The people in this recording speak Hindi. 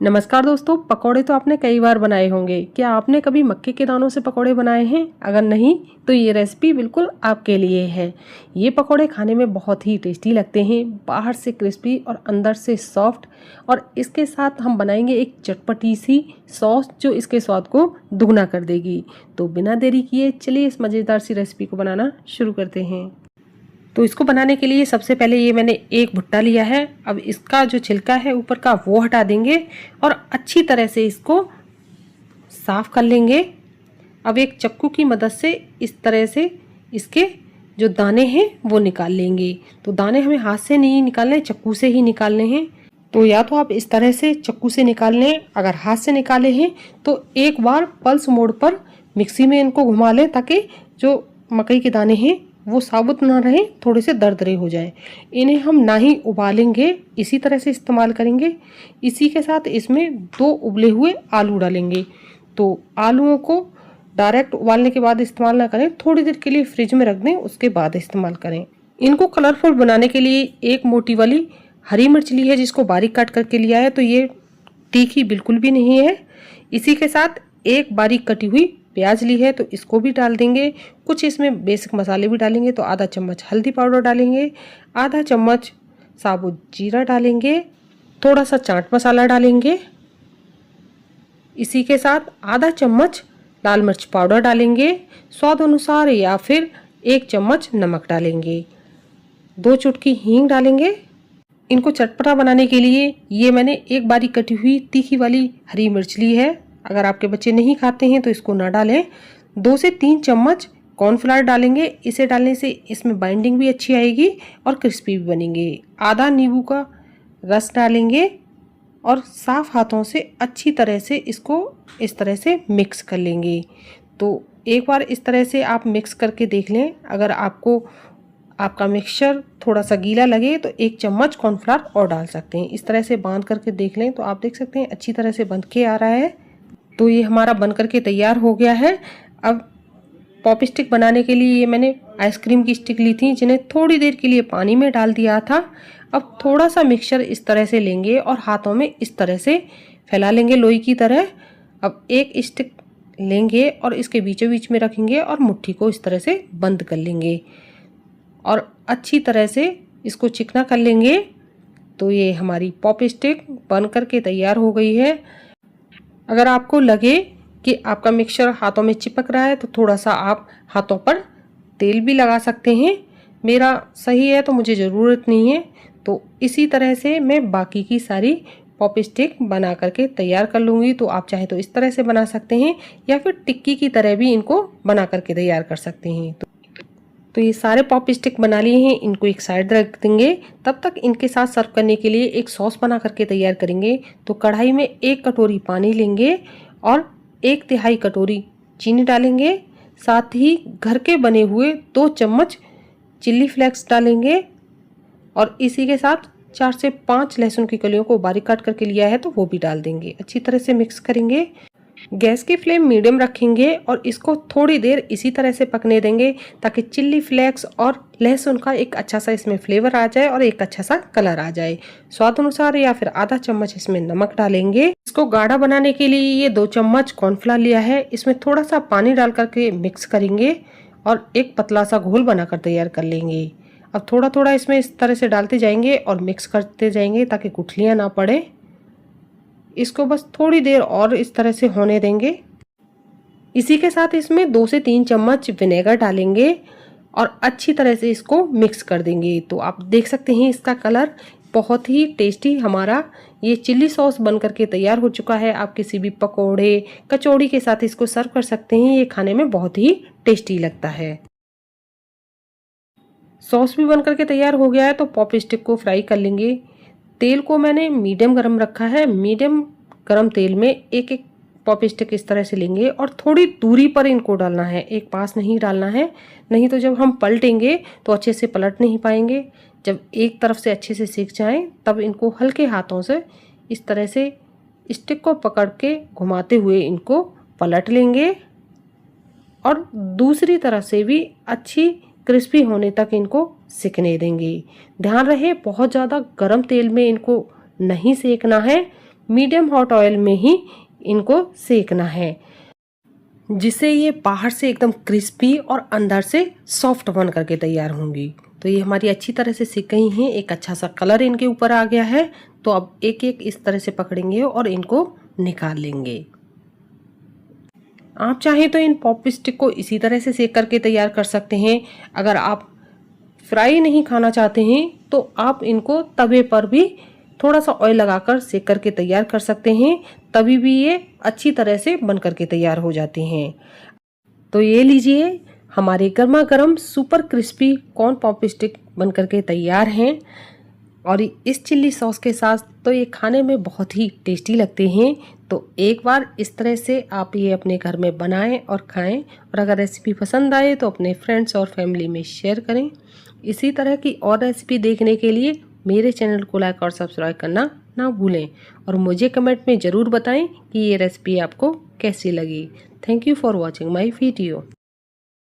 नमस्कार दोस्तों, पकौड़े तो आपने कई बार बनाए होंगे। क्या आपने कभी मक्के के दानों से पकौड़े बनाए हैं? अगर नहीं तो ये रेसिपी बिल्कुल आपके लिए है। ये पकौड़े खाने में बहुत ही टेस्टी लगते हैं, बाहर से क्रिस्पी और अंदर से सॉफ्ट। और इसके साथ हम बनाएंगे एक चटपटी सी सॉस जो इसके स्वाद को दुगना कर देगी। तो बिना देरी किए चलिए इस मज़ेदार सी रेसिपी को बनाना शुरू करते हैं। तो इसको बनाने के लिए सबसे पहले ये मैंने एक भुट्टा लिया है। अब इसका जो छिलका है ऊपर का वो हटा देंगे और अच्छी तरह से इसको साफ कर लेंगे। अब एक चक्कू की मदद से इस तरह से इसके जो दाने हैं वो निकाल लेंगे। तो दाने हमें हाथ से नहीं निकालने, चक्कू से ही निकालने हैं। तो या तो आप इस तरह से चक्कू से निकाल लें, अगर हाथ से निकाले हैं तो एक बार पल्स मोड पर मिक्सी में इनको घुमा लें ताकि जो मकई के दाने हैं वो साबुत ना रहे, थोड़े से दरदरे हो जाए। इन्हें हम ना ही उबालेंगे, इसी तरह से इस्तेमाल करेंगे। इसी के साथ इसमें 2 उबले हुए आलू डालेंगे। तो आलूओं को डायरेक्ट उबालने के बाद इस्तेमाल ना करें, थोड़ी देर के लिए फ्रिज में रख दें, उसके बाद इस्तेमाल करें। इनको कलरफुल बनाने के लिए एक मोटी वाली हरी मिर्च ली है जिसको बारीक काट करके लिया है, तो ये तीखी बिल्कुल भी नहीं है। इसी के साथ एक बारीक कटी हुई प्याज ली है तो इसको भी डाल देंगे। कुछ इसमें बेसिक मसाले भी डालेंगे, तो आधा चम्मच हल्दी पाउडर डालेंगे, आधा चम्मच साबुत जीरा डालेंगे, थोड़ा सा चाट मसाला डालेंगे। इसी के साथ आधा चम्मच लाल मिर्च पाउडर डालेंगे, स्वाद अनुसार, या फिर 1 चम्मच नमक डालेंगे, 2 चुटकी हींग डालेंगे। इनको चटपटा बनाने के लिए ये मैंने एक बारीक कटी हुई तीखी वाली हरी मिर्च ली है। अगर आपके बच्चे नहीं खाते हैं तो इसको ना डालें। 2 से 3 चम्मच कॉर्नफ्लावर डालेंगे। इसे डालने से इसमें बाइंडिंग भी अच्छी आएगी और क्रिस्पी भी बनेंगे। आधा नींबू का रस डालेंगे और साफ हाथों से अच्छी तरह से इसको इस तरह से मिक्स कर लेंगे। तो एक बार इस तरह से आप मिक्स करके देख लें। अगर आपका मिक्सचर थोड़ा सा गीला लगे तो 1 चम्मच कॉर्नफ्लावर और डाल सकते हैं। इस तरह से बांध करके देख लें तो आप देख सकते हैं अच्छी तरह से बंध के आ रहा है। तो ये हमारा बन करके तैयार हो गया है। अब पॉप स्टिक बनाने के लिए ये मैंने आइसक्रीम की स्टिक ली थी जिन्हें थोड़ी देर के लिए पानी में डाल दिया था। अब थोड़ा सा मिक्सचर इस तरह से लेंगे और हाथों में इस तरह से फैला लेंगे लोई की तरह। अब एक स्टिक लेंगे और इसके बीचों बीच में रखेंगे और मुट्ठी को इस तरह से बंद कर लेंगे और अच्छी तरह से इसको चिकना कर लेंगे। तो ये हमारी पॉप स्टिक बन करके तैयार हो गई है। अगर आपको लगे कि आपका मिक्सचर हाथों में चिपक रहा है तो थोड़ा सा आप हाथों पर तेल भी लगा सकते हैं। मेरा सही है तो मुझे ज़रूरत नहीं है। तो इसी तरह से मैं बाकी की सारी पॉप स्टिक बना करके तैयार कर लूँगी। तो आप चाहे तो इस तरह से बना सकते हैं या फिर टिक्की की तरह भी इनको बना करके तैयार कर सकते हैं। तो ये सारे पॉप स्टिक बना लिए हैं, इनको एक साइड रख देंगे। तब तक इनके साथ सर्व करने के लिए एक सॉस बना करके तैयार करेंगे। तो कढ़ाई में 1 कटोरी पानी लेंगे और 1/3 कटोरी चीनी डालेंगे। साथ ही घर के बने हुए 2 चम्मच चिल्ली फ्लेक्स डालेंगे और इसी के साथ 4 से 5 लहसुन की कलियों को बारीक काट करके लिया है तो वो भी डाल देंगे। अच्छी तरह से मिक्स करेंगे। गैस की फ्लेम मीडियम रखेंगे और इसको थोड़ी देर इसी तरह से पकने देंगे ताकि चिल्ली फ्लेक्स और लहसुन का एक अच्छा सा इसमें फ्लेवर आ जाए और एक अच्छा सा कलर आ जाए। स्वाद अनुसार या फिर आधा चम्मच इसमें नमक डालेंगे। इसको गाढ़ा बनाने के लिए ये 2 चम्मच कॉर्नफ्लावर लिया है, इसमें थोड़ा सा पानी डाल करके मिक्स करेंगे और एक पतला सा घोल बनाकर तैयार कर लेंगे। अब थोड़ा थोड़ा इसमें इस तरह से डालते जाएंगे और मिक्स करते जाएंगे ताकि गुठलियाँ ना पड़े। इसको बस थोड़ी देर और इस तरह से होने देंगे। इसी के साथ इसमें 2 से 3 चम्मच विनेगर डालेंगे और अच्छी तरह से इसको मिक्स कर देंगे। तो आप देख सकते हैं इसका कलर बहुत ही टेस्टी हमारा ये चिल्ली सॉस बन करके तैयार हो चुका है। आप किसी भी पकोड़े कचौड़ी के साथ इसको सर्व कर सकते हैं। ये खाने में बहुत ही टेस्टी लगता है। सॉस भी बन करके तैयार हो गया है तो पॉप स्टिक को फ्राई कर लेंगे। तेल को मैंने मीडियम गरम रखा है। मीडियम गरम तेल में एक एक पॉप स्टिक इस तरह से लेंगे और थोड़ी दूरी पर इनको डालना है, एक पास नहीं डालना है, नहीं तो जब हम पलटेंगे तो अच्छे से पलट नहीं पाएंगे। जब एक तरफ से अच्छे से सीख जाएं तब इनको हल्के हाथों से इस तरह से स्टिक को पकड़ के घुमाते हुए इनको पलट लेंगे और दूसरी तरफ से भी अच्छी क्रिस्पी होने तक इनको सिकने देंगे। ध्यान रहे बहुत ज़्यादा गरम तेल में इनको नहीं सेकना है, मीडियम हॉट ऑयल में ही इनको सेकना है, जिससे ये बाहर से एकदम क्रिस्पी और अंदर से सॉफ्ट बन करके तैयार होंगी। तो ये हमारी अच्छी तरह से सिक गई हैं, एक अच्छा सा कलर इनके ऊपर आ गया है। तो अब एक एक इस तरह से पकड़ेंगे और इनको निकाल लेंगे। आप चाहें तो इन पॉप स्टिक को इसी तरह से सेक करके तैयार कर सकते हैं। अगर आप फ्राई नहीं खाना चाहते हैं तो आप इनको तवे पर भी थोड़ा सा ऑयल लगाकर सेक करके तैयार कर सकते हैं, तभी भी ये अच्छी तरह से बन करके तैयार हो जाते हैं। तो ये लीजिए, हमारे गर्मा गर्म super crispy corn pop stick बन करके तैयार हैं। और इस चिल्ली सॉस के साथ तो ये खाने में बहुत ही टेस्टी लगते हैं। तो एक बार इस तरह से आप ये अपने घर में बनाएं और खाएं। और अगर रेसिपी पसंद आए तो अपने फ्रेंड्स और फैमिली में शेयर करें। इसी तरह की और रेसिपी देखने के लिए मेरे चैनल को लाइक और सब्सक्राइब करना ना भूलें। और मुझे कमेंट में ज़रूर बताएं कि ये रेसिपी आपको कैसी लगी। Thank you for watching my video.